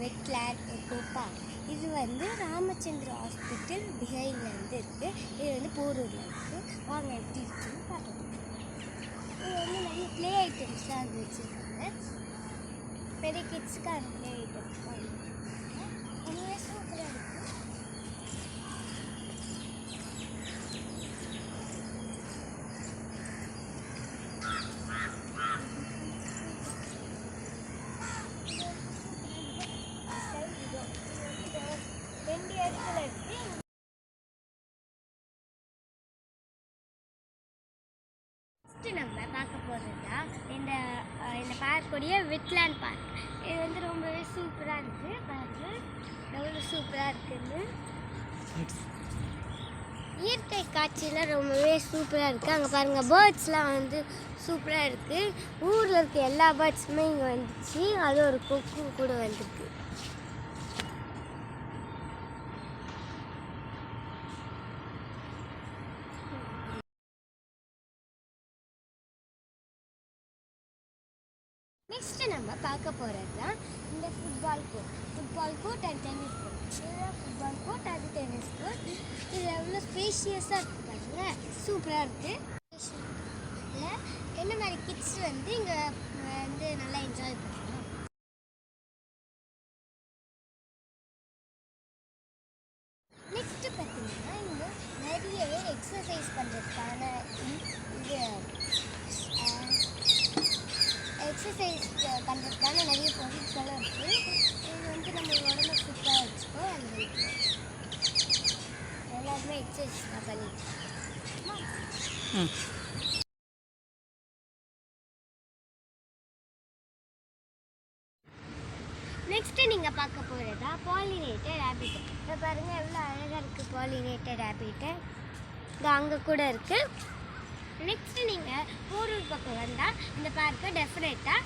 Wetland echo park. இது வந்து Ramachandra hospital பிஹைண்டில் இருக்குது. இது வந்து போரூரில் இருக்குது. வாங்க எப்படி இருக்குன்னு பார்க்கலாம். இது வந்து நிறைய ப்ளே ஐட்டம்ஸ்லாம் வந்து வச்சுருக்காங்க. பெரிய கிட்ஸுக்கான ப்ளே ஐட்டம்ஸ்லாம் இருக்குது. ரொம்பவே சூப்பராக இருக்குது. நம்ம பார்க்க போகிறது தான் இந்த பார்க்குடைய வெட்லேண்ட் பார்க். இது வந்து ரொம்பவே சூப்பராக இருக்குது. பாருங்க எவ்வளோ சூப்பராக இருக்குன்னு. இயற்கை காட்சியெலாம் ரொம்பவே சூப்பராக இருக்குது. அங்கே பாருங்கள் பேர்ட்ஸ்லாம் வந்து சூப்பராக இருக்குது. ஊரில் இருக்க எல்லா பேர்ட்ஸுமே இங்கே வந்துச்சு. அது ஒரு கொக்கு கூட வந்துருக்கு. நெக்ஸ்ட்டு நம்ம பார்க்க போகிறது தான் இந்த football court and tennis court. இதுதான் ஃபுட்பால் கோர்ட் அது டென்னிஸ் கோர்ட். இது எவ்வளோ ஸ்பேஷியஸாக இருக்குது பாருங்க, சூப்பராக இருக்குது. இதில் என்ன மாதிரி கிட்ஸ் வந்து இங்கே வந்து நல்லா என்ஜாய் பண்ணலாம். நெக்ஸ்ட்டு பார்த்தீங்கன்னா இங்கே நிறைய எக்ஸசைஸ் பண்ணுறதுக்கான இது எக்ஸசைஸ் பண்ணுறதுக்கான நிறைய பொருட்களும் இருக்குது. இது வந்து நம்ம உடம்பை ஃபிட்டாக வச்சுக்கோ. அந்த வீட்டில் எல்லாருமே எக்ஸசைஸ் தான் பண்ணிட்டு. நெக்ஸ்ட்டு நீங்கள் பார்க்க போகிறதா பாலினேட்டட் ஹேபிட். இப்போ பாருங்கள் எவ்வளோ அழகாக இருக்குது பாலினேட்டட் ஹேபிட்டு. இது அங்கே கூட இருக்குது. நெக்ஸ்ட்டு நீங்கள் போரூர் பக்கம் வந்தால் இந்த பார்க்கை டெஃபினட்டாக